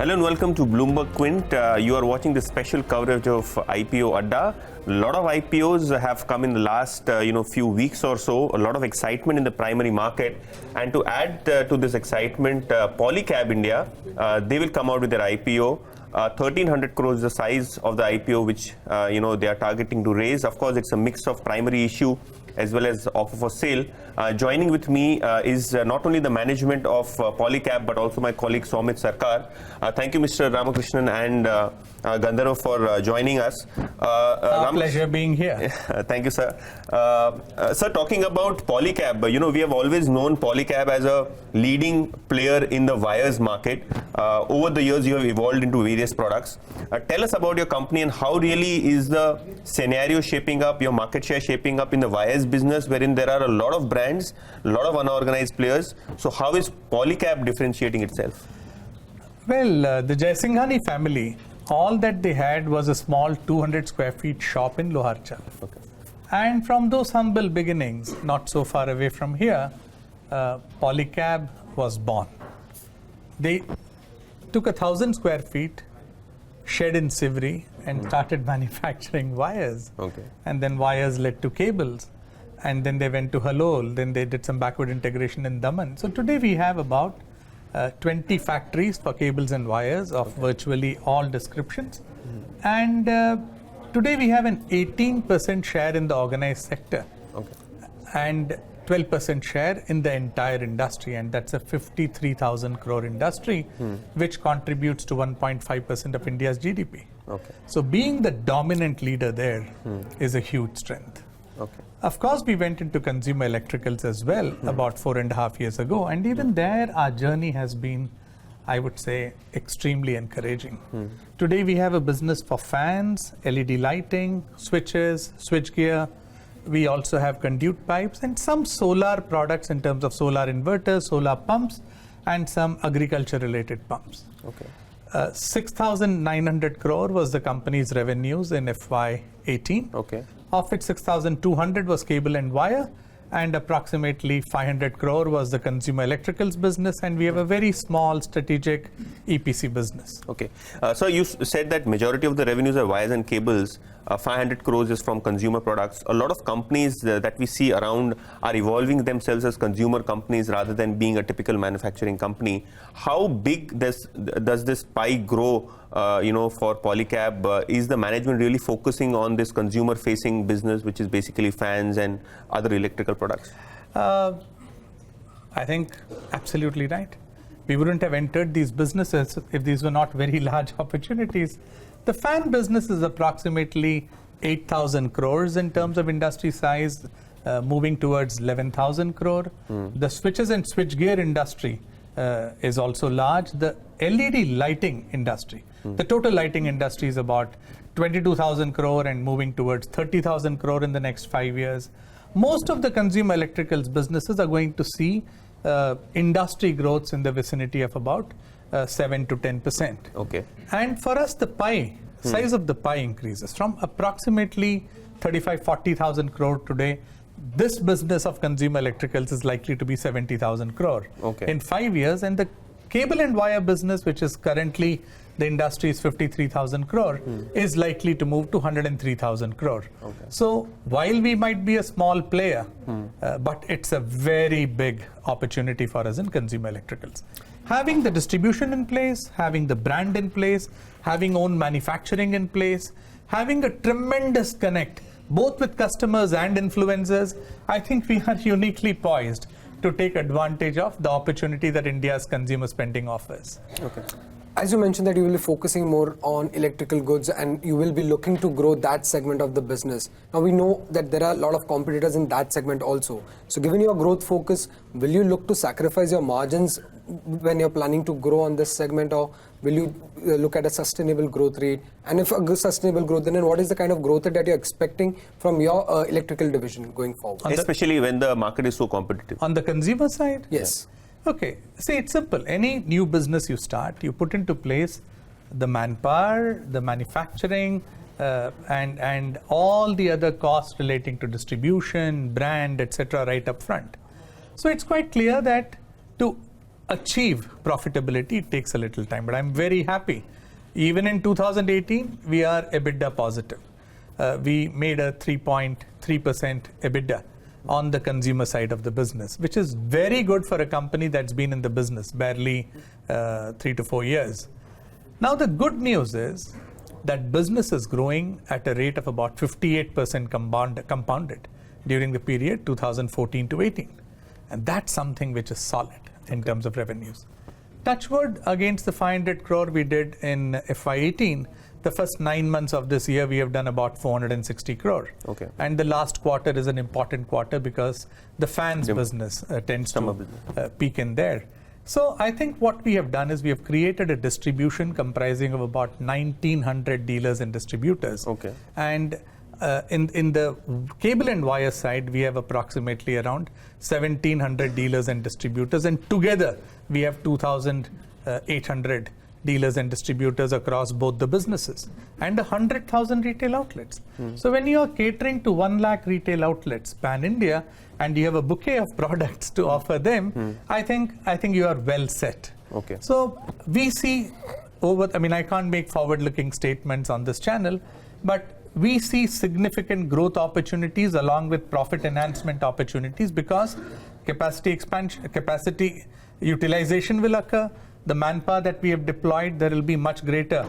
Hello and welcome to Bloomberg Quint. You are watching the special coverage of IPO Adda. A lot of IPOs have come in the last few weeks or so. A lot of excitement in the primary market. And to add to this excitement, Polycab India, they will come out with their IPO. 1,300 crores is the size of the IPO which they are targeting to raise. Of course, it's a mix of primary issue as well as offer for sale. Joining with me is not only the management of Polycab but also my colleague Soumit Sarkar. Thank you, Mr. Ramakrishnan and Gandharv for joining us. Pleasure being here. Thank you, sir. Sir, talking about Polycab, we have always known Polycab as a leading player in the wires market. Over the years, you have evolved into various products. Tell us about your company and how really is the scenario shaping up, your market share shaping up in the wires business, wherein there are a lot of brands, a lot of unorganized players. So how is Polycab differentiating itself? Well, the Jaisinghani family, all that they had was a small 200 square feet shop in Loharchal. Okay. And from those humble beginnings, not so far away from here, Polycab was born. They took 1,000 square feet, shed in Sivri, and started manufacturing wires. Okay. And then wires led to cables. And then they went to Halol. Then they did some backward integration in Daman. So today we have about 20 factories for cables and wires of virtually all descriptions. And today we have an 18% share in the organized sector. Okay. And 12% share in the entire industry, and that's a 53,000 crore industry, which contributes to 1.5% of India's GDP. Okay. So being the dominant leader there is a huge strength. Okay. Of course, we went into consumer electricals as well about 4.5 years ago, and even there our journey has been, I would say, extremely encouraging. Today we have a business for fans, LED lighting, switches, switchgear. We also have conduit pipes and some solar products in terms of solar inverters, solar pumps, and some agriculture-related pumps. Okay. 6,900 crore was the company's revenues in FY18. Okay. Of which 6,200 was cable and wire, and approximately 500 crore was the consumer electricals business, and we have a very small strategic EPC business. Okay. So you said that majority of the revenues are wires and cables. 500 crores is from consumer products. A lot of companies that we see around are evolving themselves as consumer companies rather than being a typical manufacturing company. How big does this pie grow, for Polycab? Is the management really focusing on this consumer-facing business, which is basically fans and other electrical products? I think absolutely right. We wouldn't have entered these businesses if these were not very large opportunities. The fan business is approximately 8,000 crores in terms of industry size, moving towards 11,000 crore. The switches and switchgear industry is also large. The LED lighting industry, the total lighting industry is about 22,000 crore and moving towards 30,000 crore in the next 5 years. Most of the consumer electricals businesses are going to see industry growths in the vicinity of about 7 to 10%. Okay. And for us, the pie, size of the pie increases from approximately 40,000 crore today. This business of consumer electricals is likely to be 70,000 crore Okay. in 5 years. And the cable and wire business, which is currently the industry is 53,000 crore, is likely to move to 103,000 crore. Okay. So while we might be a small player, but it's a very big opportunity for us in consumer electricals. Having the distribution in place, having the brand in place, having own manufacturing in place, having a tremendous connect both with customers and influencers, I think we are uniquely poised to take advantage of the opportunity that India's consumer spending offers. Okay. As you mentioned that you will be focusing more on electrical goods and you will be looking to grow that segment of the business. Now we know that there are a lot of competitors in that segment also. So given your growth focus, will you look to sacrifice your margins when you're planning to grow on this segment, or will you look at a sustainable growth rate? And if a sustainable growth, then what is the kind of growth rate that you're expecting from your electrical division going forward? Especially when the market is so competitive. On the consumer side? Yes. Okay, see, it's simple. Any new business you start, you put into place the manpower, the manufacturing, and all the other costs relating to distribution, brand, etc. right up front. So it's quite clear that to achieve profitability, it takes a little time. But I'm very happy. Even in 2018, we are EBITDA positive. We made a 3.3% EBITDA on the consumer side of the business, which is very good for a company that's been in the business barely 3 to 4 years. Now, the good news is that business is growing at a rate of about 58% compounded during the period 2014 to 18. And that's something which is solid in terms of revenues. Touchwood, against the 500 crore we did in FY18, the first 9 months of this year, we have done about 460 crore. Okay. And the last quarter is an important quarter because the fans business tends to peak in there. So I think what we have done is we have created a distribution comprising of about 1,900 dealers and distributors. Okay. And in the cable and wire side, we have approximately around 1,700 dealers and distributors. And together, we have 2,800 dealers and distributors across both the businesses and 100,000 retail outlets. So when you are catering to 1 lakh retail outlets pan-India and you have a bouquet of products to offer them, I think you are well set. Okay. So we see I can't make forward-looking statements on this channel, but we see significant growth opportunities along with profit enhancement opportunities because capacity expansion, capacity utilization will occur. The manpower that we have deployed, there will be much greater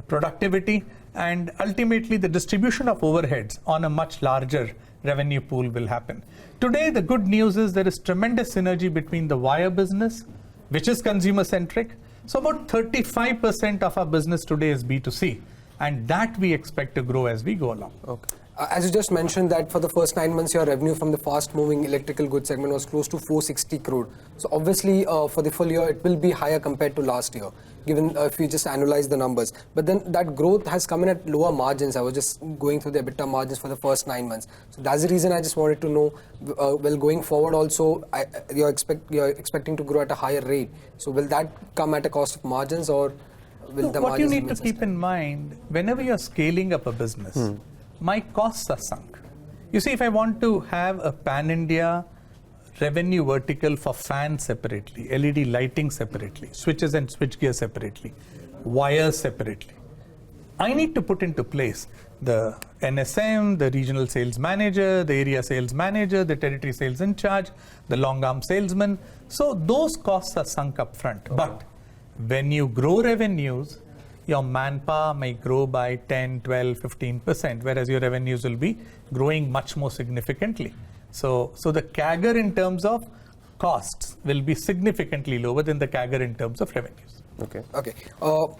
productivity, and ultimately the distribution of overheads on a much larger revenue pool will happen. Today, the good news is there is tremendous synergy between the wire business, which is consumer-centric. So about 35% of our business today is B2C, and that we expect to grow as we go along. Okay. As you just mentioned that for the first 9 months, your revenue from the fast-moving electrical goods segment was close to 460 crore. So obviously, for the full year, it will be higher compared to last year, given if you just analyze the numbers. But then that growth has come in at lower margins. I was just going through the EBITDA margins for the first 9 months. So that's the reason I just wanted to know, well, going forward also, you're expecting to grow at a higher rate. So will that come at a cost of margins, or will the margins? What you need to keep in mind, whenever you're scaling up a business, my costs are sunk. You see, if I want to have a pan-India revenue vertical for fans separately, LED lighting separately, switches and switchgear separately, wires separately, I need to put into place the NSM, the regional sales manager, the area sales manager, the territory sales in charge, the long arm salesman. So those costs are sunk up front. But when you grow revenues, your manpower may grow by 10, 12, 15%, whereas your revenues will be growing much more significantly. So the CAGR in terms of costs will be significantly lower than the CAGR in terms of revenues. Okay. Okay.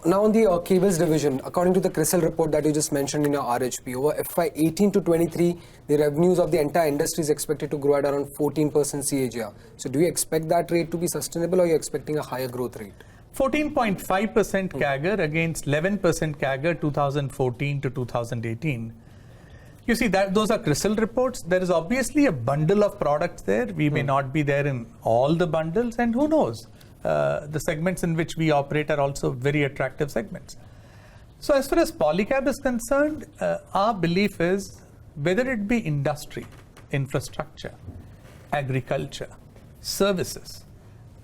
Now on the cables division, according to the CRISIL report that you just mentioned in your RHP, over FY 18 to 23, the revenues of the entire industry is expected to grow at around 14% CAGR. So do you expect that rate to be sustainable, or are you expecting a higher growth rate? 14.5% CAGR against 11% CAGR 2014 to 2018. You see, that those are CRISIL reports. There is obviously a bundle of products there. We may not be there in all the bundles, and who knows? The segments in which we operate are also very attractive segments. So as far as Polycab is concerned, our belief is whether it be industry, infrastructure, agriculture, services,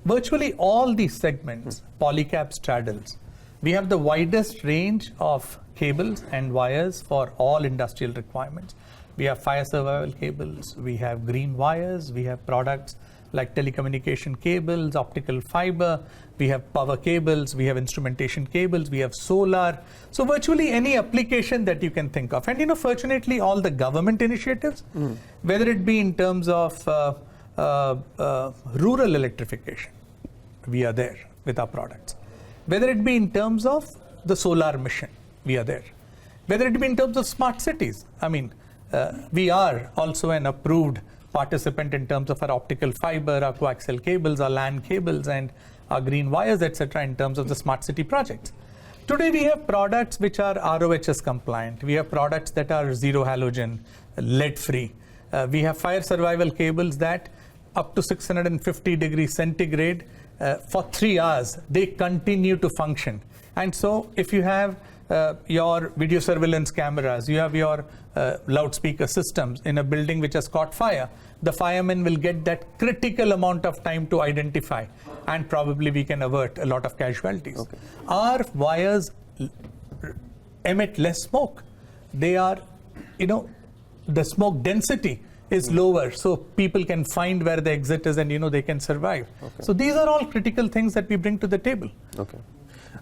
virtually all these segments, Polycab straddles. We have the widest range of cables and wires for all industrial requirements. We have fire survival cables, we have green wires, we have products like telecommunication cables, optical fiber, we have power cables, we have instrumentation cables, we have solar. So virtually any application that you can think of. And fortunately, all the government initiatives, whether it be in terms of rural electrification, we are there with our products. Whether it be in terms of the solar mission, we are there. Whether it be in terms of smart cities, we are also an approved participant in terms of our optical fiber, our coaxial cables, our LAN cables, and our green wires, etc., in terms of the smart city projects. Today, we have products which are RoHS compliant. We have products that are zero halogen, lead free. We have fire survival cables that up to 650 degrees centigrade, for 3 hours, they continue to function. And so if you have your video surveillance cameras, you have your loudspeaker systems in a building which has caught fire. The firemen will get that critical amount of time to identify, and probably we can avert a lot of casualties. Okay. Our wires emit less smoke. They are, the smoke density is lower, so people can find where the exit is, and they can survive. Okay. So these are all critical things that we bring to the table. Okay.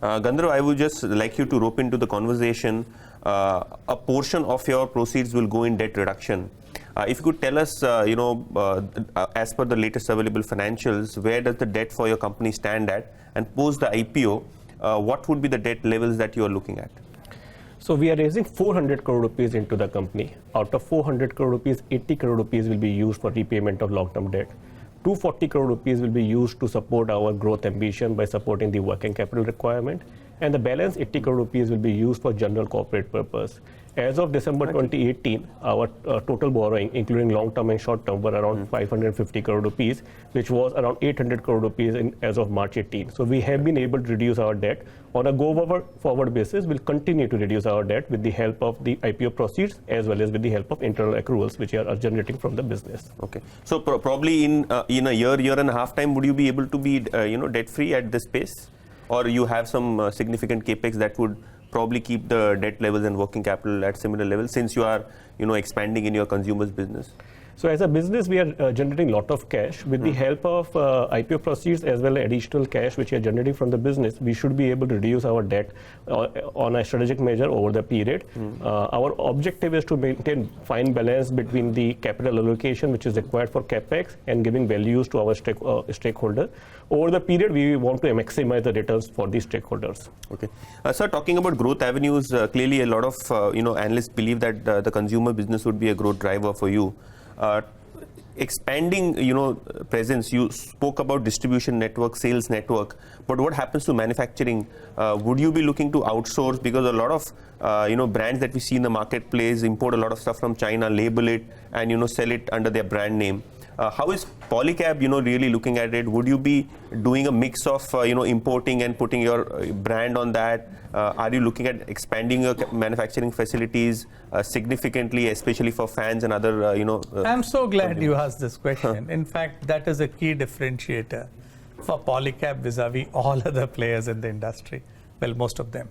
Gandharv, I would just like you to rope into the conversation. A portion of your proceeds will go in debt reduction. If you could tell us, as per the latest available financials, where does the debt for your company stand at? And post the IPO, what would be the debt levels that you are looking at? So we are raising 400 crore rupees into the company. Out of 400 crore rupees, 80 crore rupees will be used for repayment of long-term debt. 240 crore rupees will be used to support our growth ambition by supporting the working capital requirement. And the balance 80 crore rupees will be used for general corporate purpose. As of December 2018, our total borrowing, including long-term and short-term, were around 550 crore rupees, which was around 800 crore rupees as of March 18. So we have been able to reduce our debt. On a go-forward basis, we'll continue to reduce our debt with the help of the IPO proceeds, as well as with the help of internal accruals, which are generating from the business. Okay. So probably in a year and a half time, would you be able to be debt-free at this pace? Or you have some significant capex that would probably keep the debt levels and working capital at similar levels, since you are expanding in your consumers business? So as a business, we are generating a lot of cash. With the help of IPO proceeds as well as additional cash which we are generating from the business, we should be able to reduce our debt on a strategic measure over the period. Our objective is to maintain fine balance between the capital allocation which is required for capex and giving values to our stakeholder. Over the period, we want to maximize the returns for the stakeholders. Okay. Sir, talking about growth avenues, clearly a lot of analysts believe that the consumer business would be a growth driver for you. Expanding, presence, you spoke about distribution network, sales network, but what happens to manufacturing? Would you be looking to outsource? Because a lot of, brands that we see in the marketplace import a lot of stuff from China, label it, and, sell it under their brand name. How is Polycab, really looking at it? Would you be doing a mix of, importing and putting your brand on that? Are you looking at expanding your manufacturing facilities significantly, especially for fans and other, I'm so glad you asked this question. In fact, that is a key differentiator for Polycab vis-a-vis all other players in the industry. Well, most of them.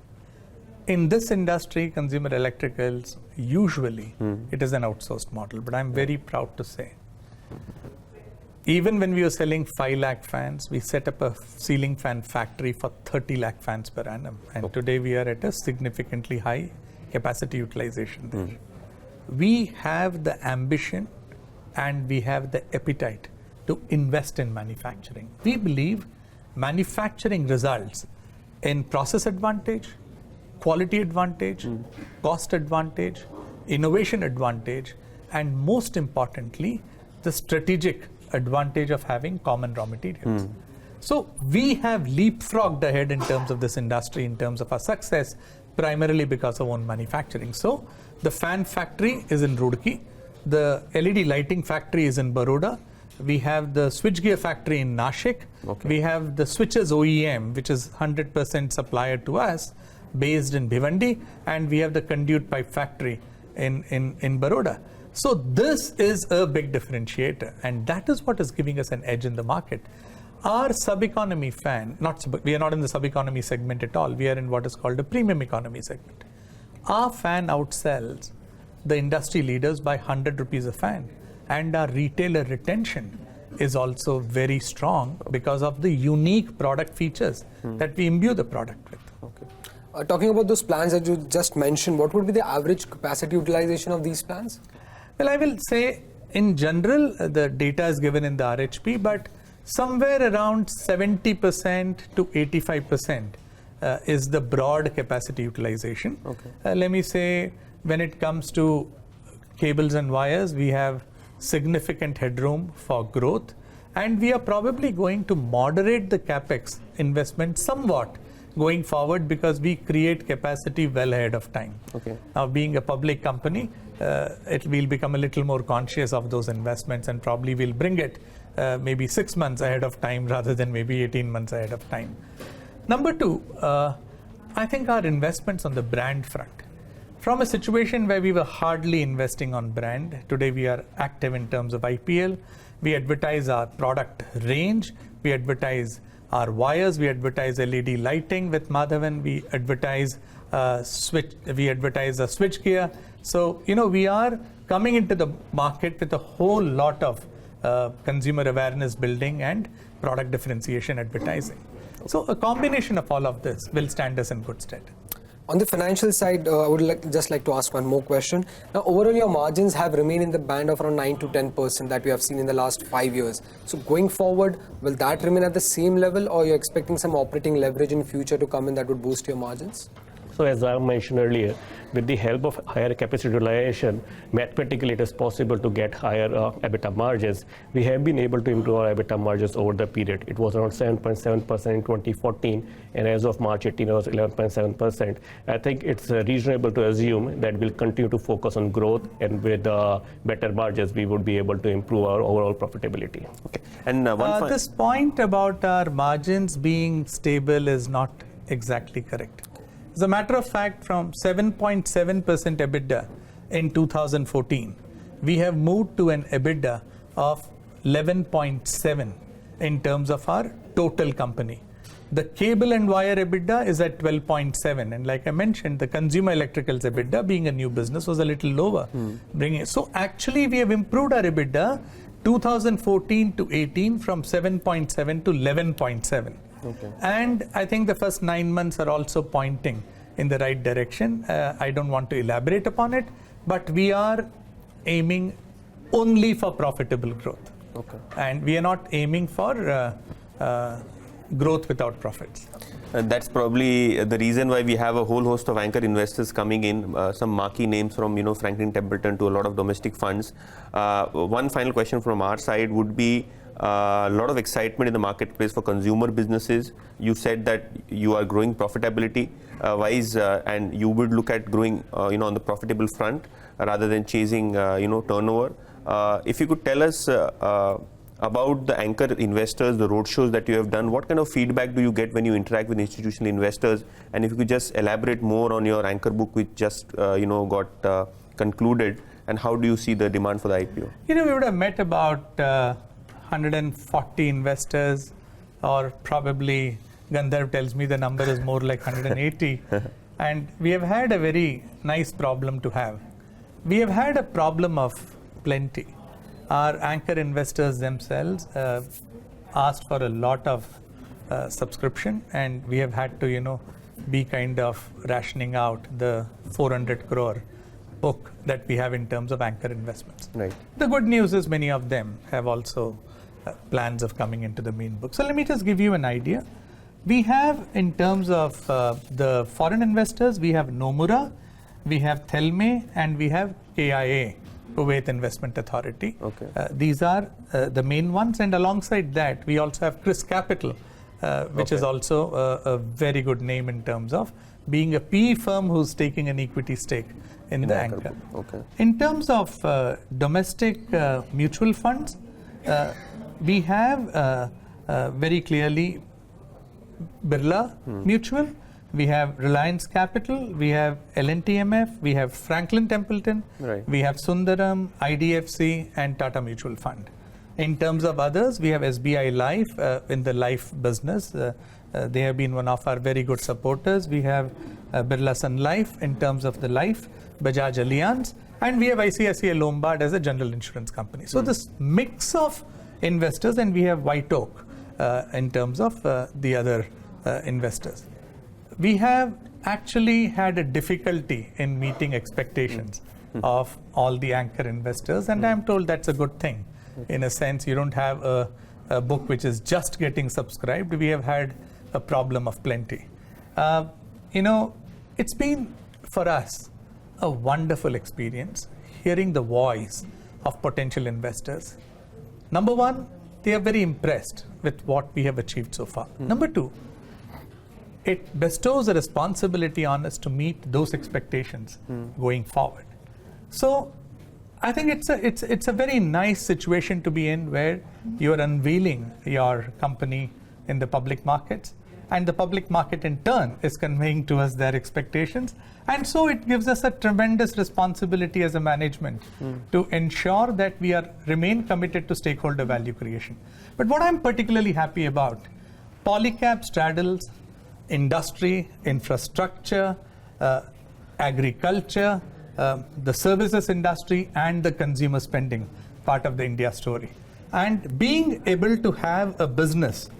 In this industry, consumer electricals, usually it is an outsourced model, but I'm very proud to say, even when we were selling 5 lakh fans, we set up a ceiling fan factory for 30 lakh fans per annum. And today we are at a significantly high capacity utilization there. We have the ambition and we have the appetite to invest in manufacturing. We believe manufacturing results in process advantage, quality advantage, cost advantage, innovation advantage, and most importantly, the strategic advantage of having common raw materials. So we have leapfrogged ahead in terms of this industry, in terms of our success, primarily because of own manufacturing. So the fan factory is in Roorkee, the LED lighting factory is in Baroda, we have the switchgear factory in Nashik, we have the switches OEM, which is 100% supplier to us, based in Bhiwandi, and we have the conduit pipe factory in Baroda. So this is a big differentiator, and that is what is giving us an edge in the market. Our sub-economy fan, we are not in the sub-economy segment at all, we are in what is called a premium economy segment. Our fan outsells the industry leaders by 100 rupees a fan, and our retailer retention is also very strong because of the unique product features that we imbue the product with. Okay. Talking about those plans that you just mentioned, what would be the average capacity utilization of these plans? Well, I will say in general, the data is given in the RHP, but somewhere around 70% to 85% is the broad capacity utilization. Let me say, when it comes to cables and wires, we have significant headroom for growth, and we are probably going to moderate the capex investment somewhat going forward because we create capacity well ahead of time. Now, being a public company, we'll become a little more conscious of those investments, and probably we'll bring it maybe 6 months ahead of time rather than maybe 18 months ahead of time. Number two, I think our investments on the brand front. From a situation where we were hardly investing on brand, today we are active in terms of IPL. We advertise our product range, we advertise our wires, we advertise LED lighting with Madhavan, we advertise a switch gear. So, we are coming into the market with a whole lot of consumer awareness building and product differentiation advertising. So a combination of all of this will stand us in good stead. On the financial side, I would just like to ask one more question. Now, overall, your margins have remained in the band of around 9 to 10% that we have seen in the last 5 years. So going forward, will that remain at the same level, or you're expecting some operating leverage in future to come in that would boost your margins? So as I mentioned earlier, with the help of higher capacity utilization, mathematically it is possible to get higher EBITDA margins. We have been able to improve our EBITDA margins over the period. It was around 7.7% in 2014, and as of March 18, it was 11.7%. I think it's reasonable to assume that we'll continue to focus on growth, and with better margins, we would be able to improve our overall profitability. Okay. And this point about our margins being stable is not exactly correct. As a matter of fact, from 7.7% EBITDA in 2014, we have moved to an EBITDA of 11.7 in terms of our total company. The cable and wire EBITDA is at 12.7, and like I mentioned, the consumer electricals EBITDA, being a new business, was a little lower. So actually, we have improved our EBITDA 2014 to 18 from 7.7 to 11.7. Okay. And I think the first 9 months are also pointing in the right direction. I don't want to elaborate upon it, but we are aiming only for profitable growth. Okay. And we are not aiming for growth without profits. That's probably the reason why we have a whole host of anchor investors coming in, some marquee names from Franklin Templeton to a lot of domestic funds. One final question from our side would be a lot of excitement in the marketplace for consumer businesses. You said that you are growing profitability wise, and you would look at growing on the profitable front rather than chasing turnover. If you could tell us about the anchor investors, the roadshows that you have done, what kind of feedback do you get when you interact with institutional investors? And if you could just elaborate more on your anchor book, which just got concluded, and how do you see the demand for the IPO? We would have met about 140 investors, or probably Gandharv tells me the number is more like 180. And we have had a very nice problem to have. We have had a problem of plenty. Our anchor investors themselves asked for a lot of subscription, and we have had to, be kind of rationing out the 400 crore book that we have in terms of anchor investments. Right. The good news is many of them have also plans of coming into the main book. So let me just give you an idea. We have, in terms of the foreign investors, we have Nomura, we have Thelme, and we have KIA, Kuwait Investment Authority. Okay. These are the main ones, and alongside that, we also have Chris Capital, which is also a very good name in terms of being a PE firm who's taking an equity stake in the anchor. Okay. In terms of domestic mutual funds, we have very clearly Birla Mutual, we have Reliance Capital, we have L&TMF, we have Franklin Templeton, Right. we have Sundaram, IDFC, and Tata Mutual Fund. In terms of others, we have SBI Life in the life business. They have been one of our very good supporters. We have Birla Sun Life in terms of the life, Bajaj Allianz, and we have ICICI Lombard as a general insurance company. So this mix of investors, and we have White Oak in terms of the other investors. We have actually had a difficulty in meeting expectations of all the anchor investors, and I'm told that's a good thing. In a sense, you don't have a book which is just getting subscribed. We have had a problem of plenty. It's been for us a wonderful experience hearing the voice of potential investors. Number one, they are very impressed with what we have achieved so far. Number two, it bestows a responsibility on us to meet those expectations going forward. So I think it's a very nice situation to be in, where you are unveiling your company in the public markets, and the public market in turn is conveying to us their expectations. And so it gives us a tremendous responsibility as a management to ensure that we remain committed to stakeholder value creation. But what I'm particularly happy about, Polycab straddles industry, infrastructure, agriculture, the services industry, and the consumer spending part of the India story. And being able to have a business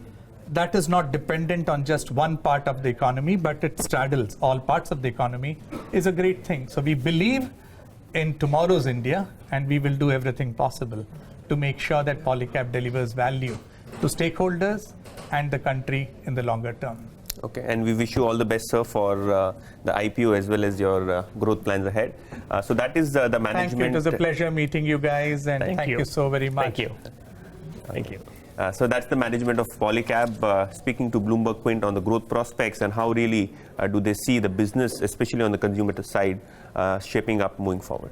that is not dependent on just one part of the economy, but it straddles all parts of the economy, is a great thing. So we believe in tomorrow's India, and we will do everything possible to make sure that Polycab delivers value to stakeholders and the country in the longer term. Okay, and we wish you all the best, sir, for the IPO as well as your growth plans ahead. So that is the management. Thank you. It was a pleasure meeting you guys, and thank you so very much. Thank you. Thank you. So that's the management of Polycab speaking to Bloomberg Quint on the growth prospects and how really do they see the business, especially on the consumer side, shaping up moving forward.